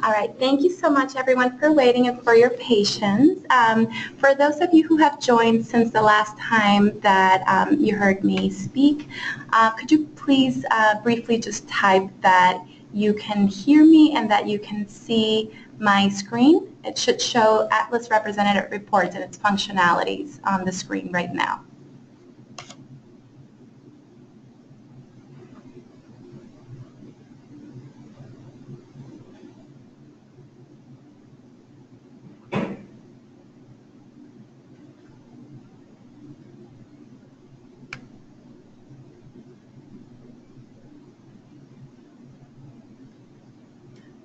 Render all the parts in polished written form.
All right, thank you so much everyone for waiting and for your patience. For those of you who have joined since the last time that you heard me speak, could you please briefly just type that you can hear me and that you can see my screen? It should show Atlas Representative Reports and its functionalities on the screen right now.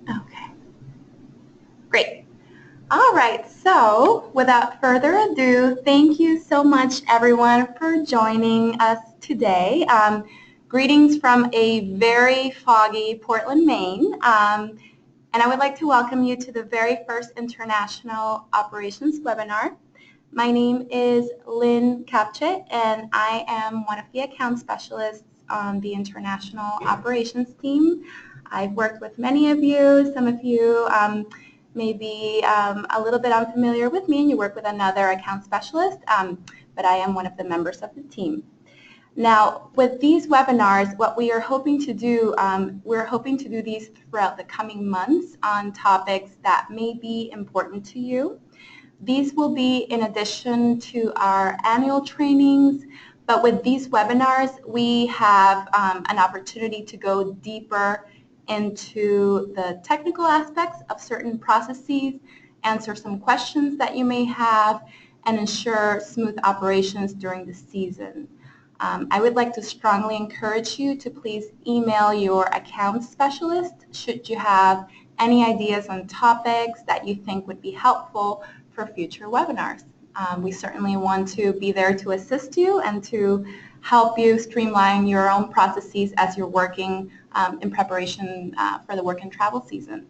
Okay, great. All right, so without further ado, thank you so much everyone for joining us today. Greetings from a very foggy Portland, Maine. And I would like to welcome you to the very first International Operations webinar. My name is Lynn Capche, and I am one of the account specialists on the International Operations team. I've worked with many of you. Some of you may be a little bit unfamiliar with me, and you work with another account specialist, but I am one of the members of the team. Now, with these webinars, what we are hoping to do, we're hoping to do these throughout the coming months on topics that may be important to you. These will be in addition to our annual trainings, but with these webinars, we have an opportunity to go deeper into the technical aspects of certain processes, answer some questions that you may have, and ensure smooth operations during the season. I would like to strongly encourage you to please email your account specialist should you have any ideas on topics that you think would be helpful for future webinars. We certainly want to be there to assist you and to help you streamline your own processes as you're working in preparation for the work and travel season.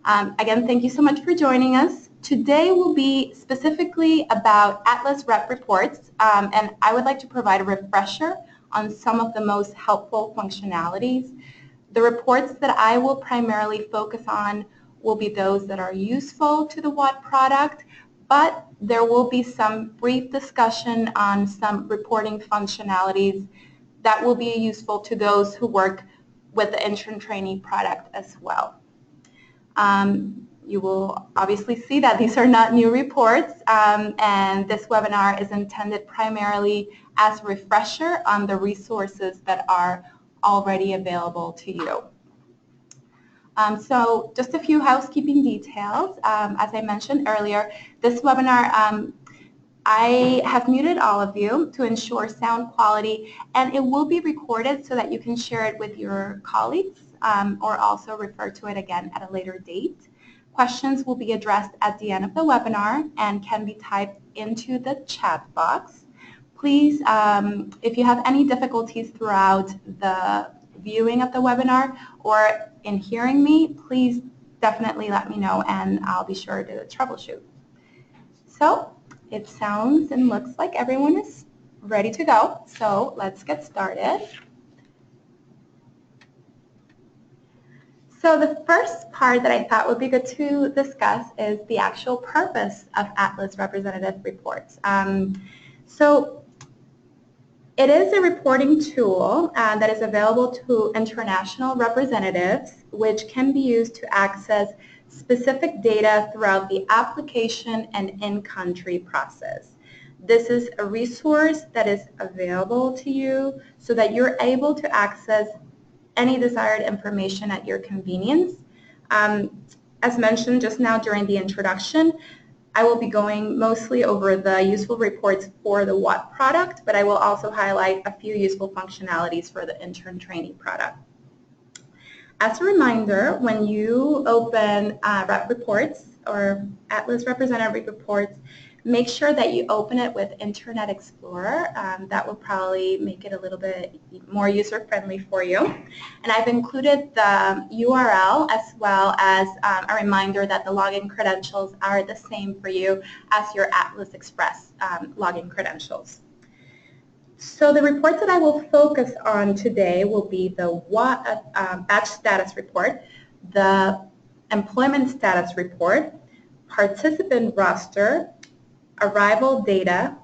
Again, thank you so much for joining us. Today will be specifically about Atlas Rep Reports, and I would like to provide a refresher on some of the most helpful functionalities. The reports that I will primarily focus on will be those that are useful to the WOT product, but there will be some brief discussion on some reporting functionalities that will be useful to those who work with the intern trainee product as well. You will obviously see that these are not new reports, and this webinar is intended primarily as a refresher on the resources that are already available to you. So just a few housekeeping details. As I mentioned earlier, this webinar, I have muted all of you to ensure sound quality, and it will be recorded so that you can share it with your colleagues or also refer to it again at a later date. Questions will be addressed at the end of the webinar and can be typed into the chat box. Please, if you have any difficulties throughout the viewing of the webinar or in hearing me, please definitely let me know and I'll be sure to troubleshoot. So it sounds and looks like everyone is ready to go, so let's get started. So the first part that I thought would be good to discuss is the actual purpose of Atlas Representative Reports. So it is a reporting tool that is available to international representatives, which can be used to access specific data throughout the application and in-country process. This is a resource that is available to you so that you're able to access any desired information at your convenience. As mentioned just now during the introduction, I will be going mostly over the useful reports for the WOT product, but I will also highlight a few useful functionalities for the intern trainee product. As a reminder, when you open Rep Reports or Atlas Representative Reports, make sure that you open it with Internet Explorer. That will probably make it a little bit more user-friendly for you. And I've included the URL as well as a reminder that the login credentials are the same for you as your Atlas Express login credentials. So the reports that I will focus on today will be the WOT batch status report, the employment status report, participant roster, arrival data,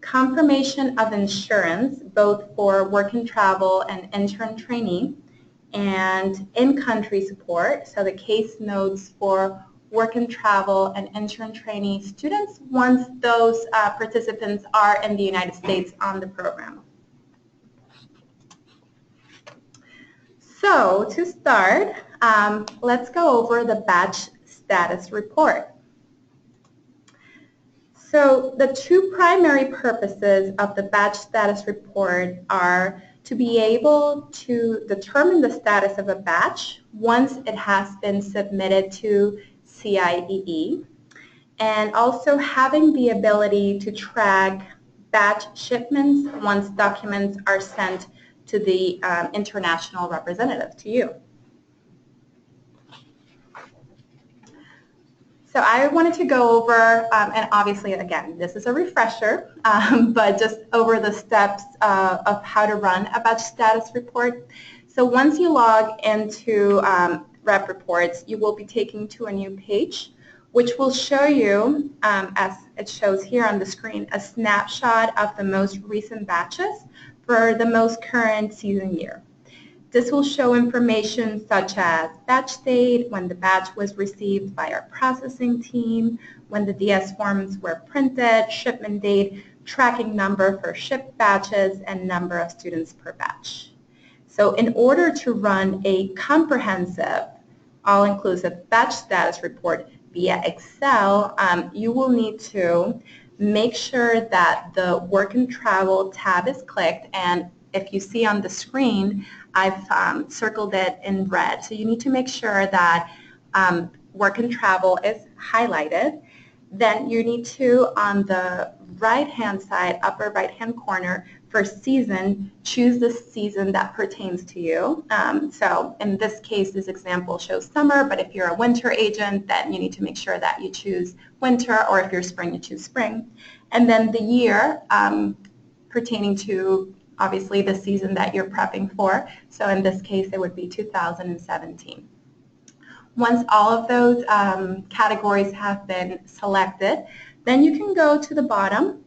confirmation of insurance, both for work and travel and intern trainee, and in-country support, so the case notes for work and travel and intern trainee students once those participants are in the United States on the program. So to start, let's go over the batch status report. So the two primary purposes of the batch status report are to be able to determine the status of a batch once it has been submitted to CIEE, and also having the ability to track batch shipments once documents are sent to the international representative, to you. So I wanted to go over, and obviously, again, this is a refresher, but just over the steps of how to run a batch status report. So once you log into Rep Reports, you will be taken to a new page, which will show you, as it shows here on the screen, a snapshot of the most recent batches for the most current season year. This will show information such as batch date, when the batch was received by our processing team, when the DS forms were printed, shipment date, tracking number for shipped batches, and number of students per batch. So in order to run a comprehensive, all-inclusive batch status report via Excel, you will need to make sure that the Work and Travel tab is clicked, and if you see on the screen, I've circled it in red. So you need to make sure that Work and Travel is highlighted. Then you need to, on the right-hand side, upper right-hand corner, for season, choose the season that pertains to you. So in this case, this example shows summer, but if you're a winter agent, then you need to make sure that you choose winter, or if you're spring, you choose spring. And then the year pertaining to, obviously, the season that you're prepping for. So in this case, it would be 2017. Once all of those categories have been selected, then you can go to the bottom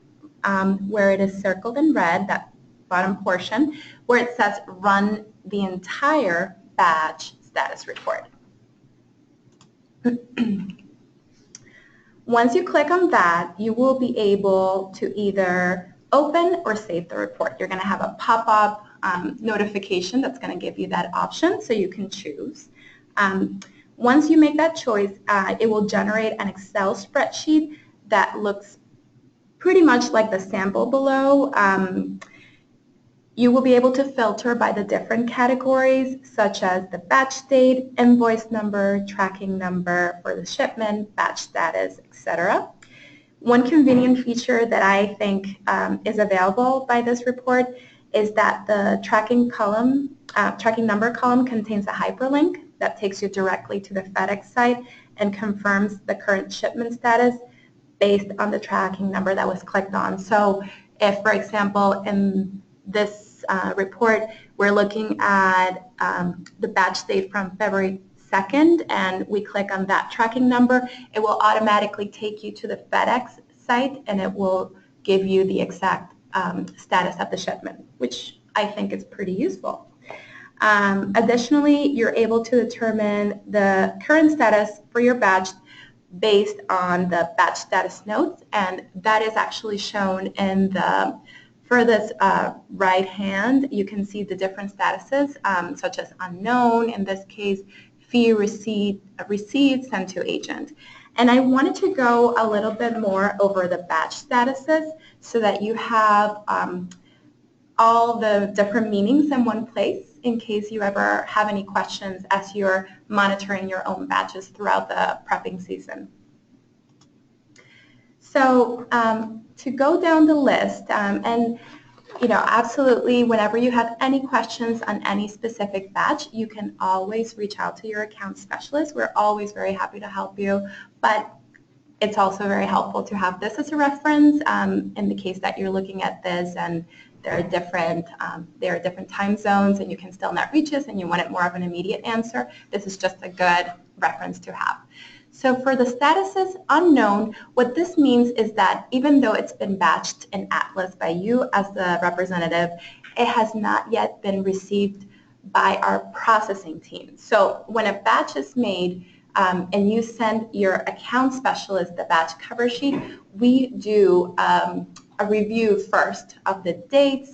where it is circled in red, that bottom portion, where it says run the entire batch status report. Once you click on that, you will be able to either open or save the report. You're going to have a pop-up notification that's going to give you that option, so you can choose. Once you make that choice, it will generate an Excel spreadsheet that looks pretty much like the sample below. You will be able to filter by the different categories, such as the batch date, invoice number, tracking number for the shipment, batch status, etc. One convenient feature that I think is available by this report is that the tracking number column contains a hyperlink that takes you directly to the FedEx site and confirms the current shipment status based on the tracking number that was clicked on. So if, for example, in this report, we're looking at the batch date from February 2nd, and we click on that tracking number, it will automatically take you to the FedEx site, and it will give you the exact status of the shipment, which I think is pretty useful. Additionally, you're able to determine the current status for your batch based on the batch status notes, and that is actually shown in the furthest right hand. You can see the different statuses, such as unknown, in this case, fee received, sent to agent. And I wanted to go a little bit more over the batch statuses so that you have all the different meanings in one place in case you ever have any questions as you're monitoring your own batches throughout the prepping season. So to go down the list, and absolutely, whenever you have any questions on any specific batch, you can always reach out to your account specialist. We're always very happy to help you, but it's also very helpful to have this as a reference in the case that you're looking at this and there are different time zones and you can still not reach us and you want it more of an immediate answer. This is just a good reference to have. So for the statuses unknown, what this means is that even though it's been batched in Atlas by you as the representative, it has not yet been received by our processing team. So when a batch is made and you send your account specialist the batch cover sheet, we do a review first of the dates,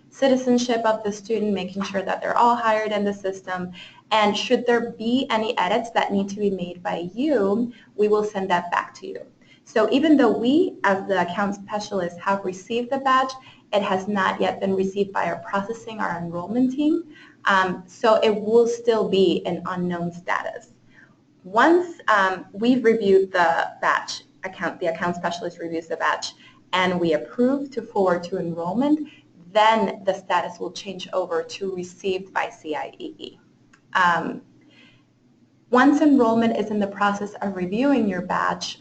citizenship of the student, making sure that they're all hired in the system. And should there be any edits that need to be made by you, we will send that back to you. So even though we, as the account specialists, have received the batch, it has not yet been received by our processing, our enrollment team. So it will still be an unknown status. Once we've reviewed the batch, the account specialist reviews the batch, and we approve to forward to enrollment, then the status will change over to received by CIEE. Once enrollment is in the process of reviewing your batch,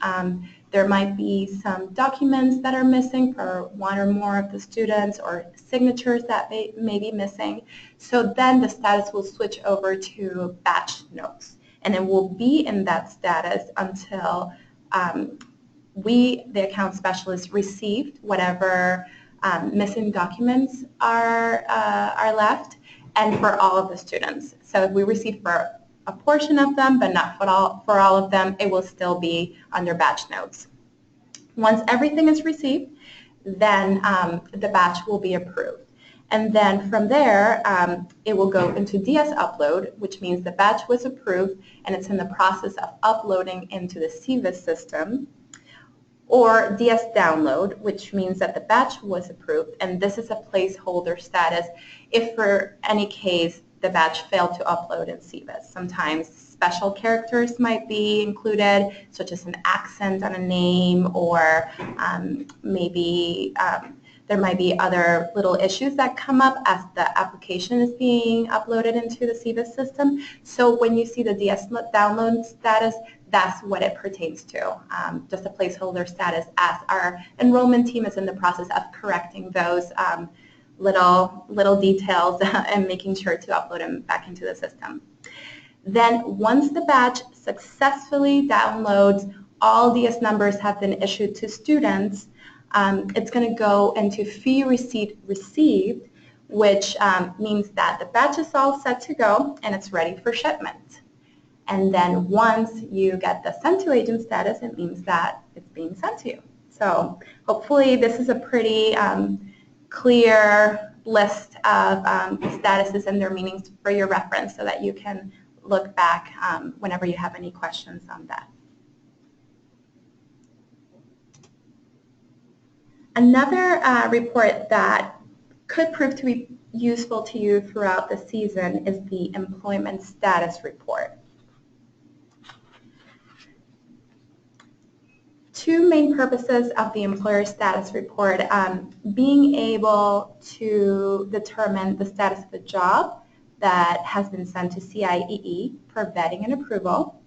there might be some documents that are missing for one or more of the students, or signatures that may be missing. So then the status will switch over to batch notes, and it will be in that status until we, the account specialist, received whatever missing documents are left, and for all of the students. So if we receive for a portion of them, but not for all of them, it will still be under batch notes. Once everything is received, then the batch will be approved. And then from there, it will go into DS upload, which means the batch was approved and it's in the process of uploading into the CVIS system, or DS download, which means that the batch was approved, and this is a placeholder status if for any case the batch failed to upload in CVIS. Sometimes special characters might be included, such as an accent on a name, or maybe there might be other little issues that come up as the application is being uploaded into the CVIS system. So when you see the DS download status, that's what it pertains to, just a placeholder status, as our enrollment team is in the process of correcting those little details and making sure to upload them back into the system. Then once the batch successfully downloads, all DS numbers have been issued to students, it's going to go into fee receipt received, which means that the batch is all set to go and it's ready for shipment. And then once you get the sent to agent status, it means that it's being sent to you. So hopefully this is a pretty clear list of statuses and their meanings for your reference, so that you can look back whenever you have any questions on that. Another report that could prove to be useful to you throughout the season is the employment status report. Two main purposes of the employer status report: being able to determine the status of the job that has been sent to CIEE for vetting and approval.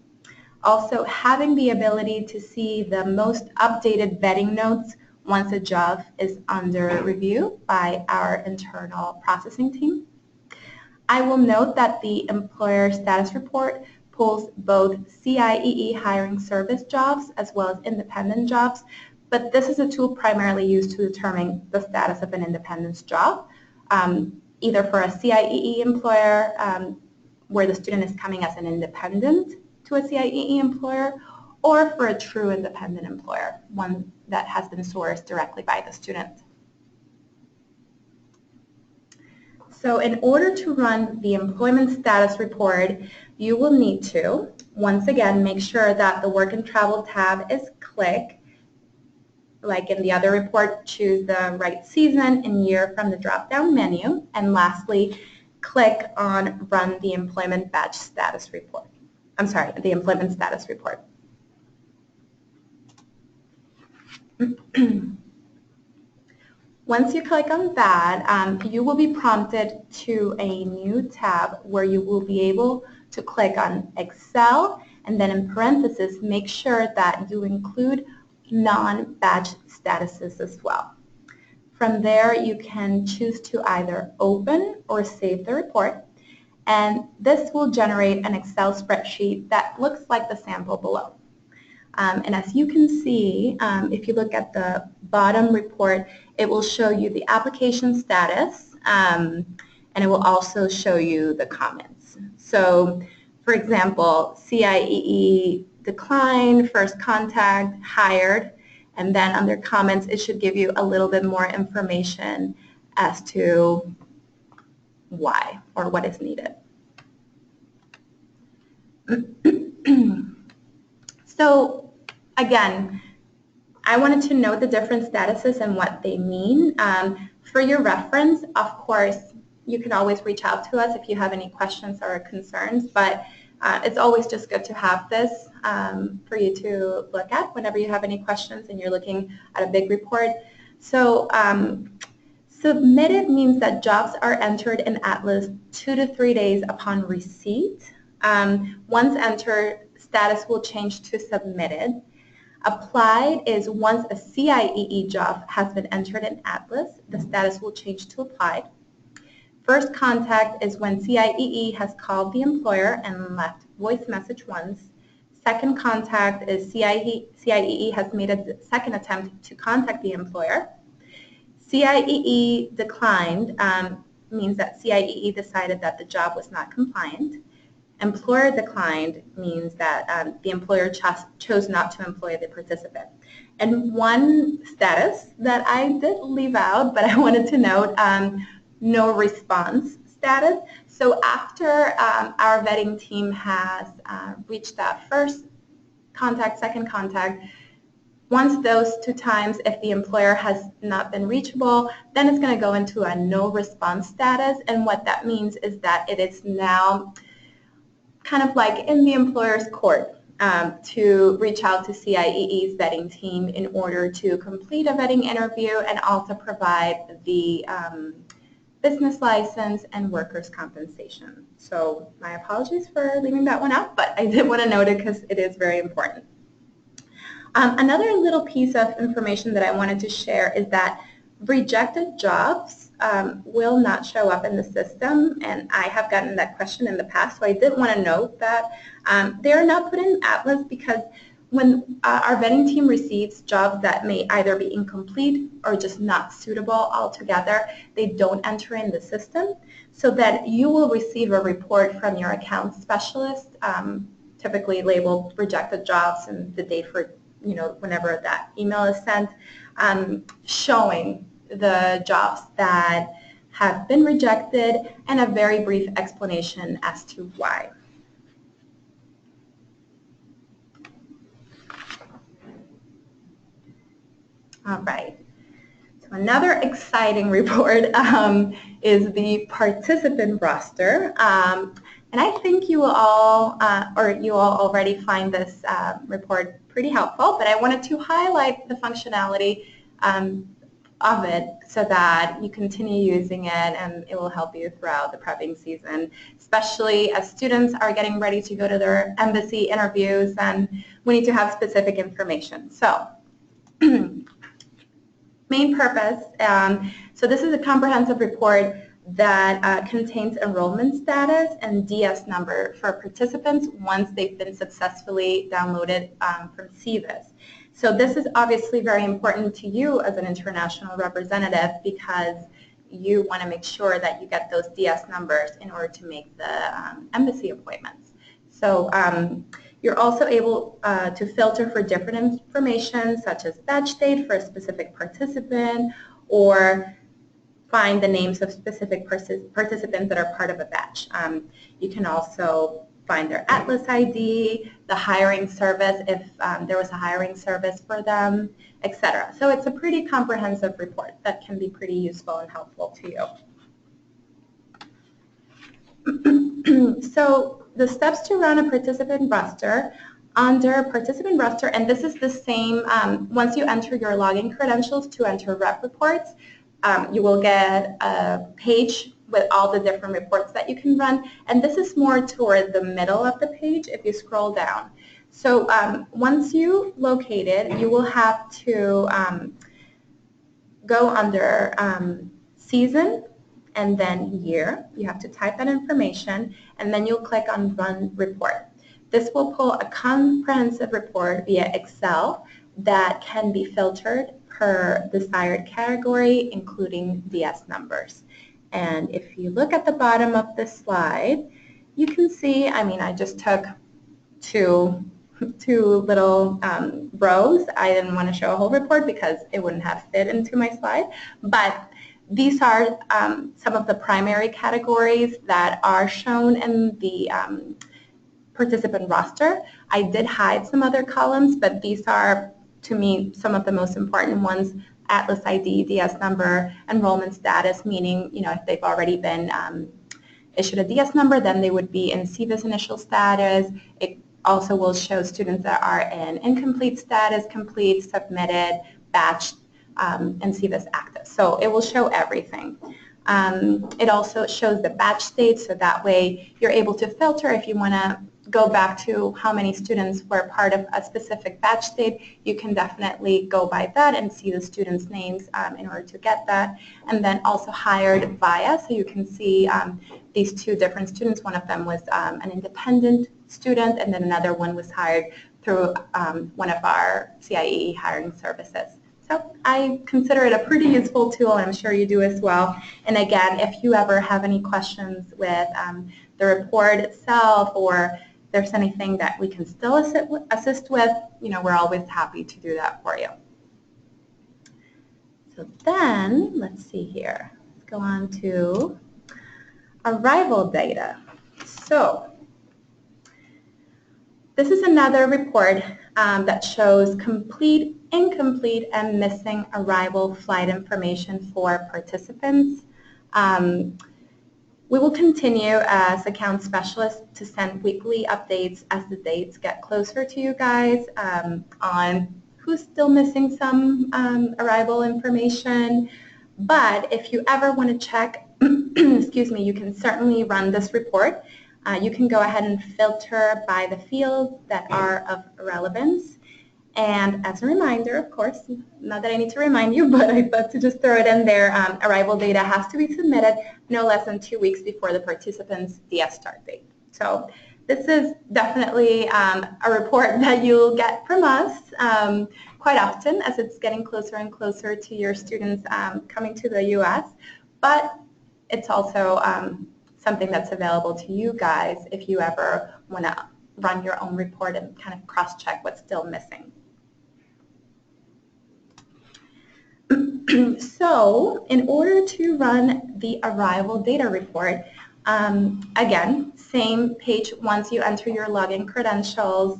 Also having the ability to see the most updated vetting notes once a job is under review by our internal processing team. I will note that the employer status report pulls both CIEE hiring service jobs as well as independent jobs, but this is a tool primarily used to determine the status of an independent job, either for a CIEE employer where the student is coming as an independent to a CIEE employer, or for a true independent employer, one that has been sourced directly by the student. So in order to run the employment status report, you will need to, once again, make sure that the work and travel tab is clicked. Like in the other report, choose the right season and year from the drop-down menu. And lastly, click on Run the Employment Batch Status Report. I'm sorry, the Employment Status Report. Once you click on that, you will be prompted to a new tab where you will be able to click on Excel, and then in parentheses, make sure that you include non-batch statuses as well. From there, you can choose to either open or save the report, and this will generate an Excel spreadsheet that looks like the sample below. And as you can see, if you look at the bottom report, it will show you the application status, and it will also show you the comments. So, for example, CIEE declined, first contact, hired, and then under comments, it should give you a little bit more information as to why or what is needed. So again, I wanted to note the different statuses and what they mean. For your reference, of course, you can always reach out to us if you have any questions or concerns, but it's always just good to have this for you to look at whenever you have any questions and you're looking at a big report. So submitted means that jobs are entered in Atlas 2 to 3 days upon receipt. Once entered, status will change to submitted. Applied is once a CIEE job has been entered in Atlas, the status will change to applied. First contact is when CIEE has called the employer and left voice message once. Second contact is CIEE has made a second attempt to contact the employer. CIEE declined means that CIEE decided that the job was not compliant. Employer declined means that the employer chose not to employ the participant. And one status that I did leave out, but I wanted to note, no response status. So after our vetting team has reached that first contact, second contact, once those 2 times, if the employer has not been reachable, then it's going to go into a no response status. And what that means is that it is now kind of like in the employer's court to reach out to CIEE's vetting team in order to complete a vetting interview and also provide the business license and workers' compensation. So my apologies for leaving that one out, but I did want to note it because it is very important. Another little piece of information that I wanted to share is that rejected jobs will not show up in the system, and I have gotten that question in the past, so I did want to note that they are not put in Atlas because when our vetting team receives jobs that may either be incomplete or just not suitable altogether, they don't enter in the system, so that you will receive a report from your account specialist, typically labeled rejected jobs and the date for whenever that email is sent, showing the jobs that have been rejected and a very brief explanation as to why. All right. So another exciting report is the participant roster. And I think you will all, you all already find this report pretty helpful, but I wanted to highlight the functionality of it so that you continue using it and it will help you throughout the prepping season, especially as students are getting ready to go to their embassy interviews and we need to have specific information. So main purpose, so this is a comprehensive report that contains enrollment status and DS number for participants once they've been successfully downloaded from CVIS. So this is obviously very important to you as an international representative because you want to make sure that you get those DS numbers in order to make the embassy appointments. So you're also able to filter for different information such as batch date for a specific participant or find the names of specific participants that are part of a batch. You can also find their Atlas ID, the hiring service, if there was a hiring service for them, etc. So it's a pretty comprehensive report that can be pretty useful and helpful to you. So the steps to run a participant roster. Under participant roster, and this is the same, once you enter your login credentials to enter rep reports, you will get a page with all the different reports that you can run, and this is more toward the middle of the page if you scroll down. So once you locate it, you will have to go under season and then year. You have to type that information, and then you'll click on Run Report. This will pull a comprehensive report via Excel that can be filtered per desired category, including DS numbers. And if you look at the bottom of this slide, you can see, I just took two little rows. I didn't want to show a whole report because it wouldn't have fit into my slide, but these are some of the primary categories that are shown in the participant roster. I did hide some other columns, but these are, to me, some of the most important ones: Atlas ID, DS number, enrollment status, meaning, if they've already been issued a DS number, then they would be in SEVIS initial status. It also will show students that are in incomplete status, complete, submitted, batched, and SEVIS active. So it will show everything. It also shows the batch state, so that way you're able to filter if you want to go back to how many students were part of a specific batch state. You can definitely go by that and see the students' names in order to get that. And then also hired via, so you can see these two different students. One of them was an independent student, and then another one was hired through one of our CIE hiring services. So I consider it a pretty useful tool, and I'm sure you do as well. And again, if you ever have any questions with the report itself, or there's anything that we can still assist with, we're always happy to do that for you. So then, let's see here. Let's go on to arrival data. So this is another report that shows complete, incomplete, and missing arrival flight information for participants. We will continue as account specialists to send weekly updates as the dates get closer to you guys on who's still missing some arrival information. But if you ever want to check, excuse me, you can certainly run this report. You can go ahead and filter by the fields that are of relevance. And as a reminder, of course, not that I need to remind you, but I thought to just throw it in there, arrival data has to be submitted no less than 2 weeks before the participant's DS start date. So this is definitely a report that you'll get from us quite often as it's getting closer and closer to your students coming to the U.S. But it's also something that's available to you guys if you ever want to run your own report and kind of cross-check what's still missing. So in order to run the arrival data report, again, same page. Once you enter your login credentials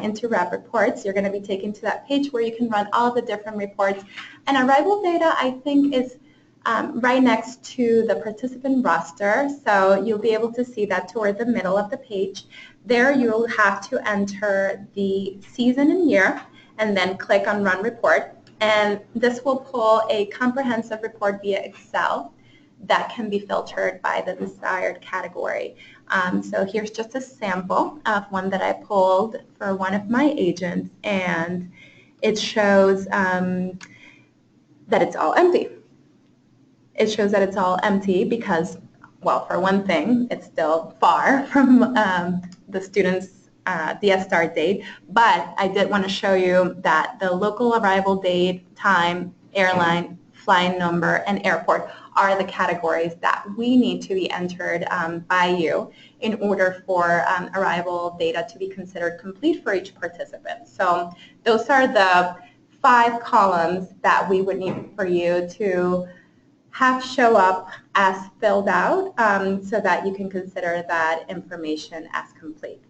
into Rep Reports, you're going to be taken to that page where you can run all the different reports. And arrival data, I think, is right next to the participant roster, so you'll be able to see that toward the middle of the page. There you'll have to enter the season and year and then click on Run Report, and this will pull a comprehensive report via Excel that can be filtered by the desired category. So here's just a sample of one that I pulled for one of my agents, and it shows that it's all empty. It shows that it's all empty because, well, for one thing, it's still far from the student's DS start date, but I did want to show you that the local arrival date, time, airline, flight number, and airport are the categories that we need to be entered by you in order for arrival data to be considered complete for each participant. So those are the 5 columns that we would need for you to have show up as filled out so that you can consider that information as complete.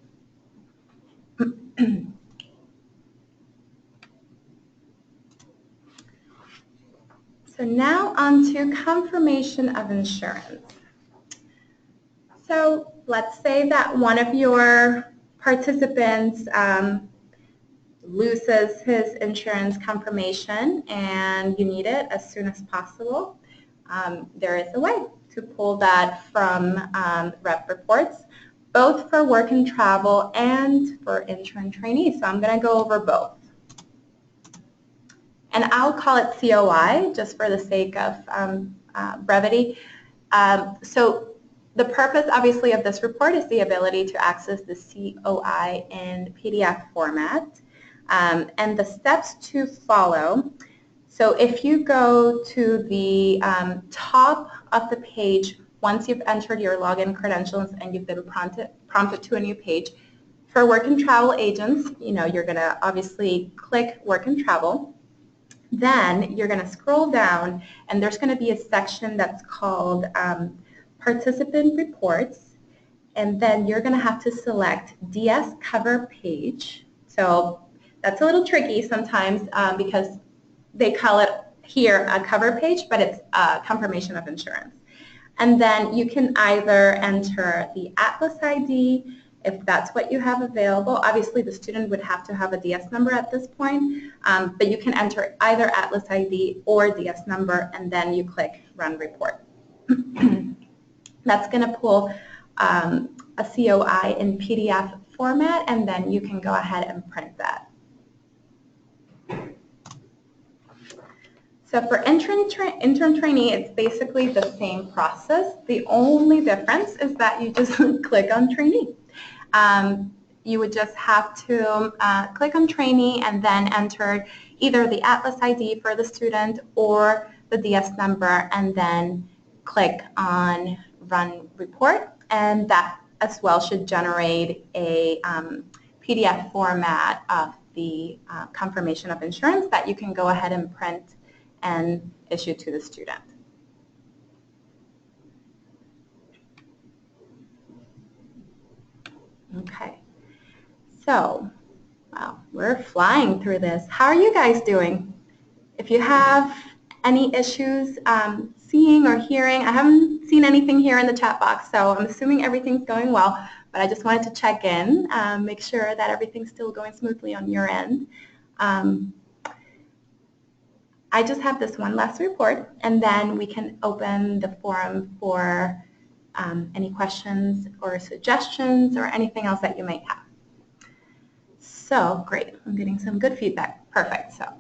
So now on to confirmation of insurance. So let's say that one of your participants loses his insurance confirmation and you need it as soon as possible. There is a way to pull that from Rep Reports, both for work and travel and for intern trainees. So I'm going to go over both. And I'll call it COI just for the sake of brevity. So the purpose, obviously, of this report is the ability to access the COI in PDF format, and the steps to follow. So if you go to the top of the page, once you've entered your login credentials and you've been prompted to a new page, for work and travel agents, you're going to obviously click work and travel. Then you're going to scroll down, and there's going to be a section that's called participant reports, and then you're going to have to select DS cover page. So that's a little tricky sometimes because they call it here a cover page, but it's a confirmation of insurance. And then you can either enter the Atlas ID, if that's what you have available. Obviously, the student would have to have a DS number at this point, but you can enter either Atlas ID or DS number, and then you click Run Report. That's going to pull a COI in PDF format, and then you can go ahead and print that. So for intern trainee, it's basically the same process. The only difference is that you just click on trainee. You would just have to click on trainee and then enter either the Atlas ID for the student or the DS number, and then click on Run Report, and that as well should generate a PDF format of the confirmation of insurance that you can go ahead and print and issue to the student. Okay, so wow, we're flying through this. How are you guys doing? If you have any issues seeing or hearing, I haven't seen anything here in the chat box, so I'm assuming everything's going well, but I just wanted to check in, make sure that everything's still going smoothly on your end. I just have this one last report, and then we can open the forum for any questions or suggestions or anything else that you might have. So great, I'm getting some good feedback. Perfect. So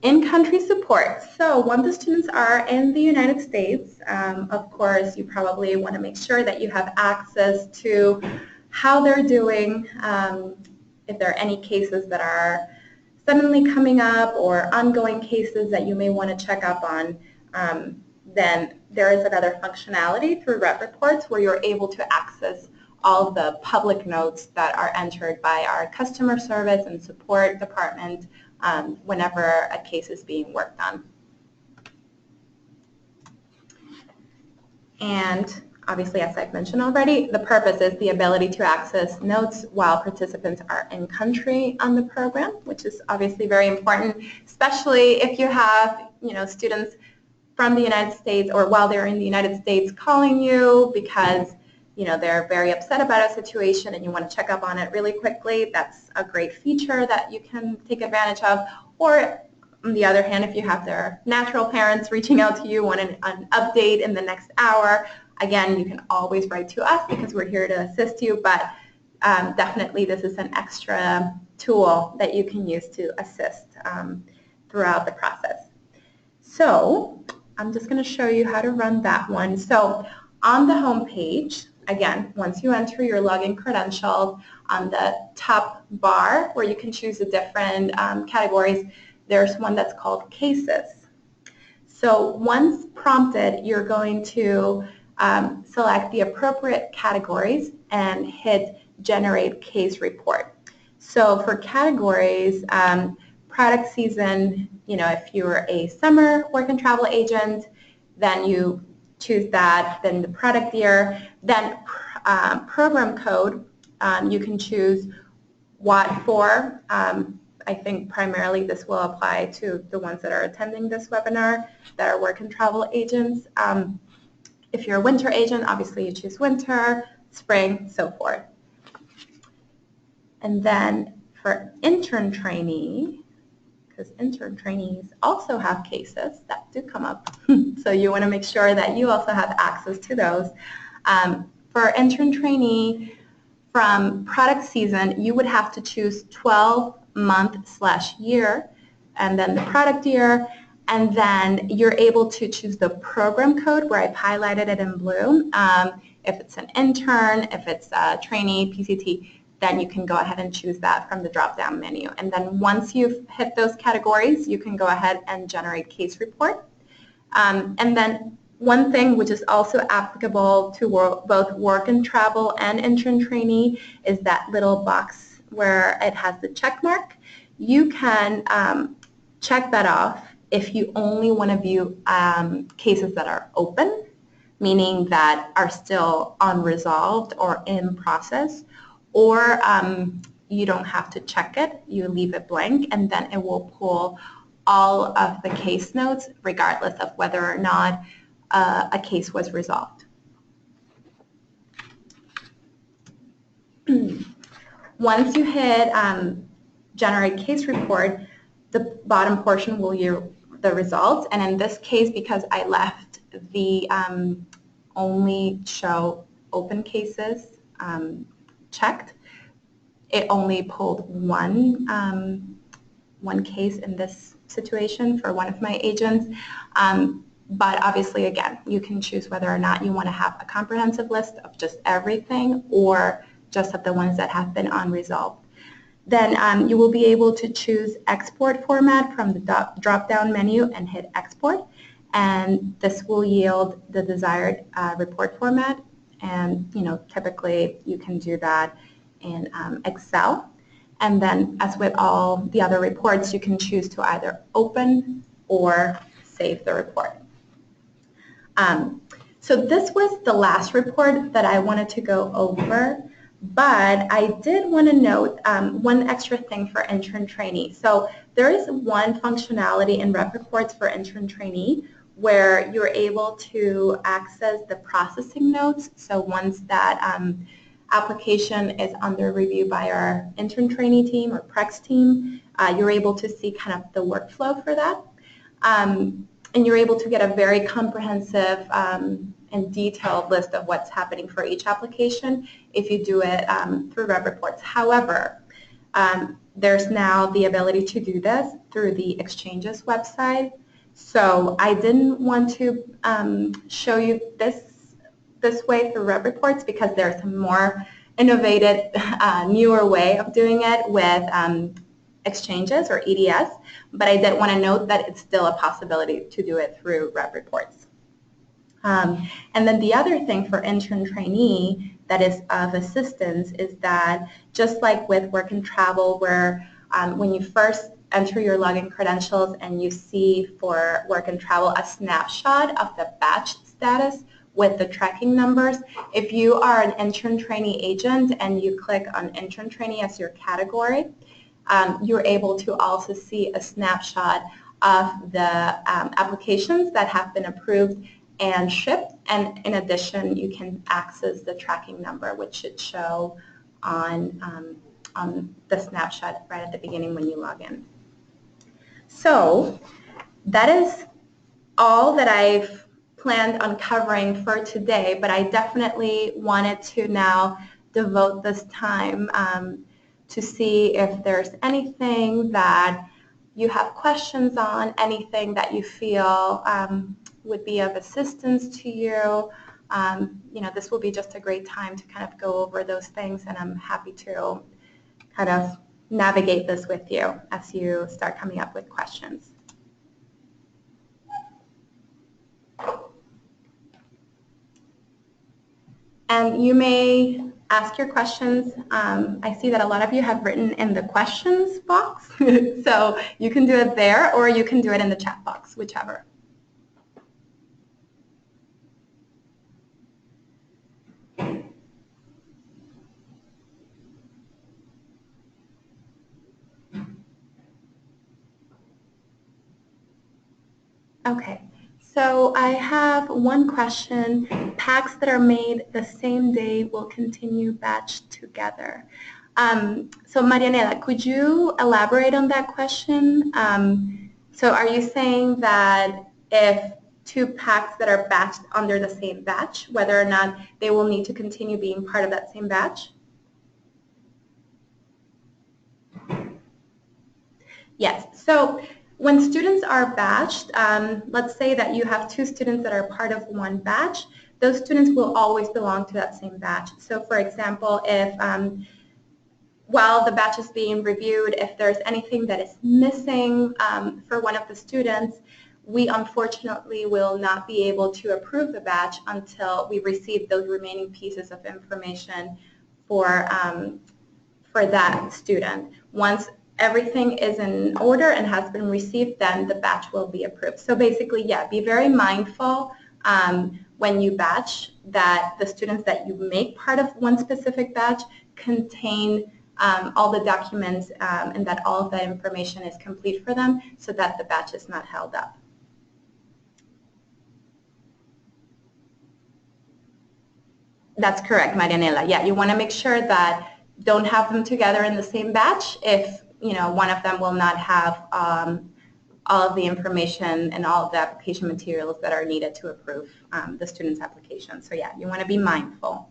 in-country support. So when the students are in the United States, of course, you probably want to make sure that you have access to how they're doing, if there are any cases that are suddenly coming up or ongoing cases that you may want to check up on, then there is another functionality through Rep Reports where you're able to access all the public notes that are entered by our customer service and support department whenever a case is being worked on. And obviously, as I've mentioned already, the purpose is the ability to access notes while participants are in country on the program, which is obviously very important, especially if you have students from the United States or while they're in the United States calling you because they're very upset about a situation and you want to check up on it really quickly. That's a great feature that you can take advantage of. Or on the other hand, if you have their natural parents reaching out to you, want an update in the next hour, again, you can always write to us because we're here to assist you, but definitely this is an extra tool that you can use to assist throughout the process. So I'm just going to show you how to run that one. So on the home page, again, once you enter your login credentials, on the top bar where you can choose the different categories, there's one that's called Cases. So once prompted, you're going to select the appropriate categories and hit Generate Case Report. So for categories, product season, if you're a summer work and travel agent, then you choose that, then the product year, then program code, you can choose what for. I think primarily this will apply to the ones that are attending this webinar that are work and travel agents. If you're a winter agent, obviously you choose winter, spring, so forth. And then for intern trainee, because intern trainees also have cases that do come up, so you want to make sure that you also have access to those. For intern trainee, from product season, you would have to choose 12-month/year, and then the product year, and then you're able to choose the program code where I've highlighted it in blue. If it's an intern, if it's a trainee, PCT, then you can go ahead and choose that from the drop-down menu. And then once you've hit those categories, you can go ahead and generate case report. And then one thing which is also applicable to both work and travel and intern trainee is that little box where it has the check mark. You can check that off if you only want to view cases that are open, meaning that are still unresolved or in process, or you don't have to check it, you leave it blank, and then it will pull all of the case notes regardless of whether or not a case was resolved. Once you hit generate case report, the bottom portion will yield the results, and in this case, because I left the only show open cases checked, it only pulled one case in this situation for one of my agents. But obviously, again, you can choose whether or not you want to have a comprehensive list of just everything or just of the ones that have been unresolved. Then you will be able to choose export format from the drop-down menu and hit export. And this will yield the desired report format. And typically you can do that in Excel. And then, as with all the other reports, you can choose to either open or save the report. So this was the last report that I wanted to go over, but I did want to note one extra thing for intern trainee. So there is one functionality in Rep Reports for intern trainee where you're able to access the processing notes. So once that application is under review by our intern trainee team or PREX team, you're able to see kind of the workflow for that. And you're able to get a very comprehensive and detailed list of what's happening for each application if you do it through Rep Reports. However, there's now the ability to do this through the Exchanges website. So I didn't want to show you this way through Rep Reports because there's a more innovative, newer way of doing it with Exchanges or EDS, but I did want to note that it's still a possibility to do it through Rep Reports. And then the other thing for intern trainee that is of assistance is that just like with work and travel, where when you first enter your login credentials and you see for work and travel a snapshot of the batch status with the tracking numbers, if you are an intern trainee agent and you click on intern trainee as your category, you're able to also see a snapshot of the applications that have been approved and shipped, and in addition you can access the tracking number, which should show on the snapshot right at the beginning when you log in. So that is all that I've planned on covering for today, but I definitely wanted to now devote this time to see if there's anything that you have questions on, anything that you feel would be of assistance to you. This will be just a great time to kind of go over those things, and I'm happy to kind of navigate this with you as you start coming up with questions. And you may ask your questions. I see that a lot of you have written in the questions box, so you can do it there or you can do it in the chat box, whichever. Okay, so I have one question. Packs that are made the same day will continue batched together. So Marianela, could you elaborate on that question? So are you saying that if two packs that are batched under the same batch, whether or not they will need to continue being part of that same batch? Yes, so When students are batched, let's say that you have two students that are part of one batch, those students will always belong to that same batch. So for example, if while the batch is being reviewed, if there's anything that is missing for one of the students, we unfortunately will not be able to approve the batch until we receive those remaining pieces of information for that student. Once everything is in order and has been received, then the batch will be approved. So basically, yeah, be very mindful when you batch that the students that you make part of one specific batch contain all the documents and that all of that information is complete for them so that the batch is not held up. That's correct, Marianela. Yeah, you want to make sure that don't have them together in the same batch if one of them will not have all of the information and all of the application materials that are needed to approve the student's application. So yeah, you want to be mindful.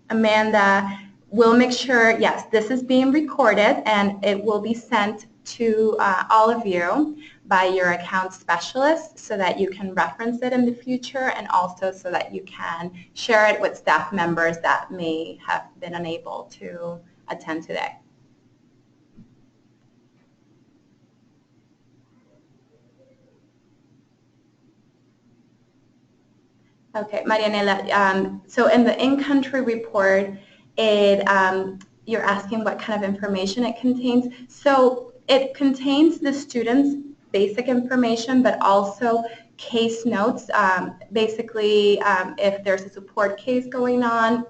Amanda, we'll make sure, yes, this is being recorded and it will be sent to all of you by your account specialist so that you can reference it in the future and also so that you can share it with staff members that may have been unable to attend today. Okay, Marianela, so in the in-country report, you're asking what kind of information it contains. So it contains the student's basic information, but also case notes. Basically, if there's a support case going on,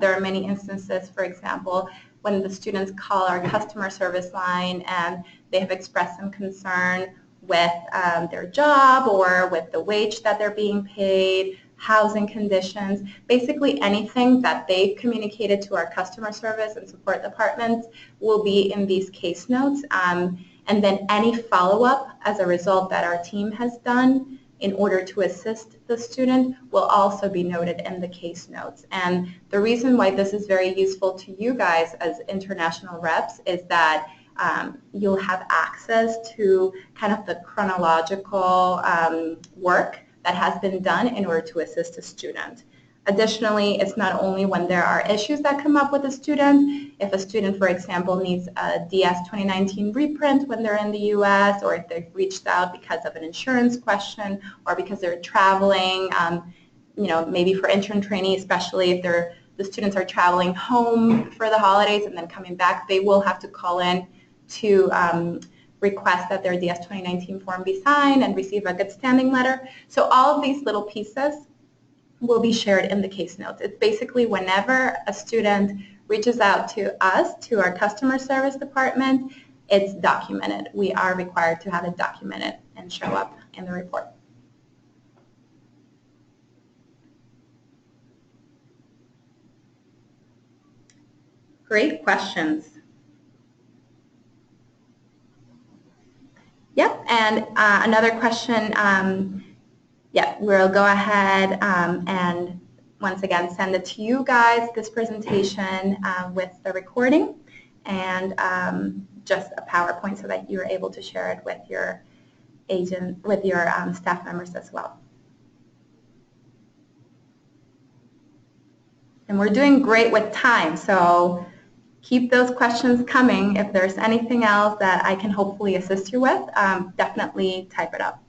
there are many instances, for example, when the students call our customer service line and they have expressed some concern with their job or with the wage that they're being paid, housing conditions, basically anything that they've communicated to our customer service and support departments will be in these case notes. And then any follow-up as a result that our team has done in order to assist the student will also be noted in the case notes. And the reason why this is very useful to you guys as international reps is that you'll have access to kind of the chronological work that has been done in order to assist a student. Additionally, it's not only when there are issues that come up with a student. If a student, for example, needs a DS 2019 reprint when they're in the U.S., or if they've reached out because of an insurance question, or because they're traveling, maybe for intern training, especially if the students are traveling home for the holidays and then coming back, they will have to call in to request that their DS 2019 form be signed and receive a good standing letter. So all of these little pieces will be shared in the case notes. It's basically whenever a student reaches out to us, to our customer service department, it's documented. We are required to have it documented and show up in the report. Great questions. Yep, and another question, yeah, we'll go ahead and once again send it to you guys, this presentation with the recording and just a PowerPoint so that you're able to share it with your staff members as well. And we're doing great with time, so keep those questions coming. If there's anything else that I can hopefully assist you with, definitely type it up.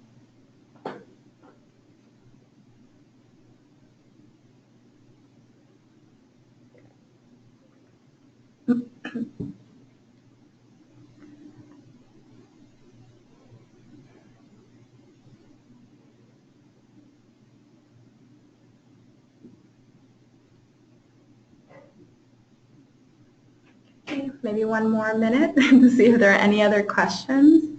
Maybe one more minute to see if there are any other questions.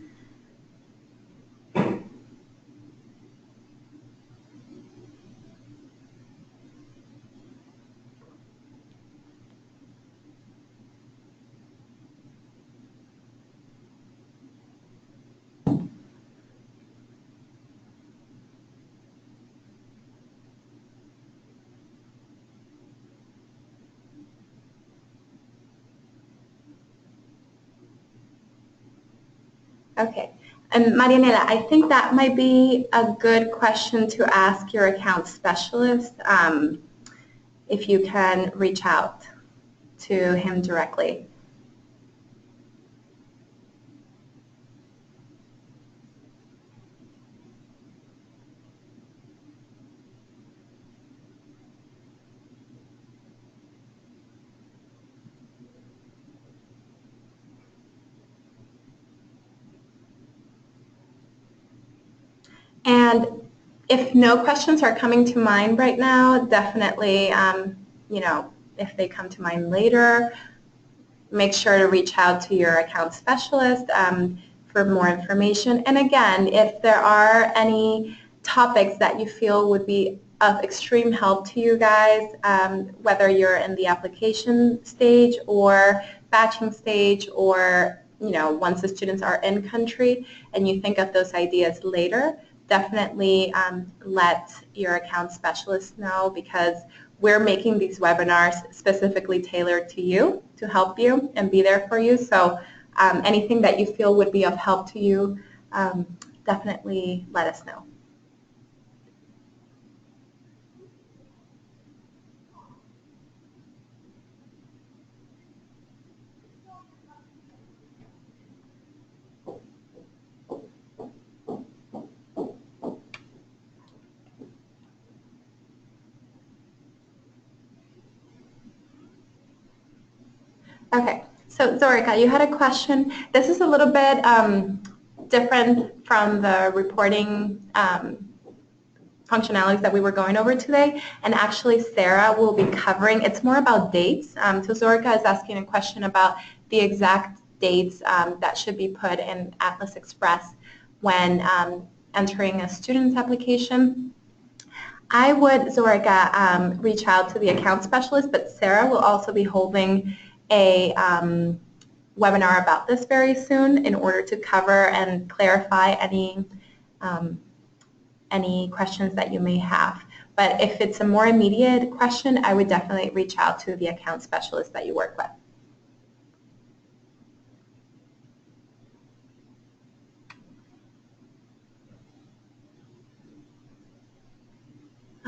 Okay. And Marianela, I think that might be a good question to ask your account specialist, if you can reach out to him directly. And if no questions are coming to mind right now, definitely, you know, if they come to mind later, make sure to reach out to your account specialist for more information. And again, if there are any topics that you feel would be of extreme help to you guys, whether you're in the application stage or batching stage, or you know, once the students are in country and you think of those ideas later, definitely let your account specialist know, because we're making these webinars specifically tailored to you to help you and be there for you. So anything that you feel would be of help to you, definitely let us know. Okay, so Zorica, you had a question. This is a little bit different from the reporting functionalities that we were going over today, and actually Sarah will be covering, it's more about dates. So Zorica is asking a question about the exact dates that should be put in Atlas Express when entering a student's application. I would, Zorica, reach out to the account specialist, but Sarah will also be holding a webinar about this very soon in order to cover and clarify any questions that you may have. But if it's a more immediate question, I would definitely reach out to the account specialist that you work with.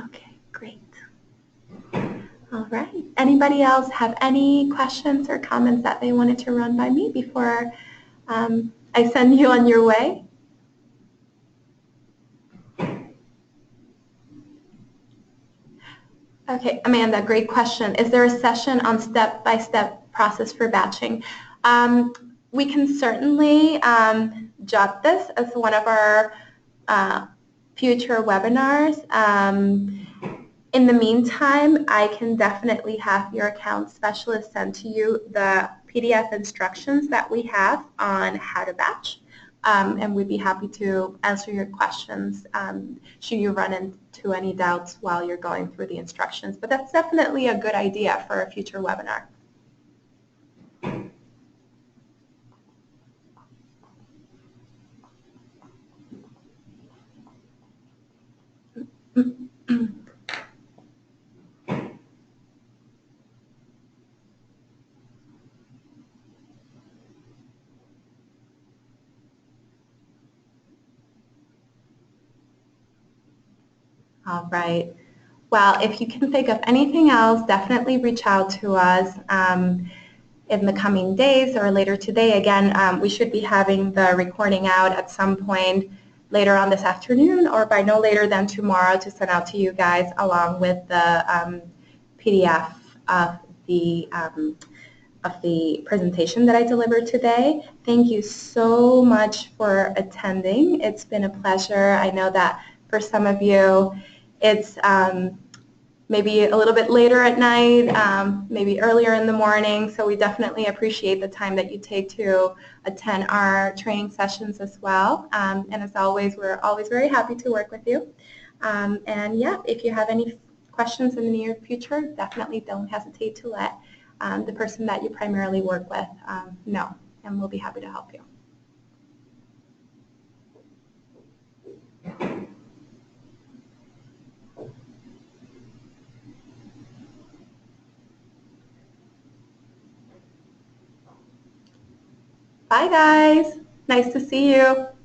Okay, great. All right. Anybody else have any questions or comments that they wanted to run by me before I send you on your way? Okay, Amanda, great question. Is there a session on step-by-step process for batching? We can certainly jot this as one of our future webinars. In the meantime, I can definitely have your account specialist send to you the PDF instructions that we have on how to batch. And we'd be happy to answer your questions should you run into any doubts while you're going through the instructions. But that's definitely a good idea for a future webinar. All right. Well, if you can think of anything else, definitely reach out to us in the coming days or later today. Again, we should be having the recording out at some point later on this afternoon or by no later than tomorrow to send out to you guys, along with the PDF of the presentation that I delivered today. Thank you so much for attending. It's been a pleasure. I know that for some of you, it's maybe a little bit later at night, maybe earlier in the morning, so we definitely appreciate the time that you take to attend our training sessions as well. And as always, we're always very happy to work with you. And yeah, if you have any questions in the near future, definitely don't hesitate to let the person that you primarily work with know, and we'll be happy to help you. Bye, guys. Nice to see you.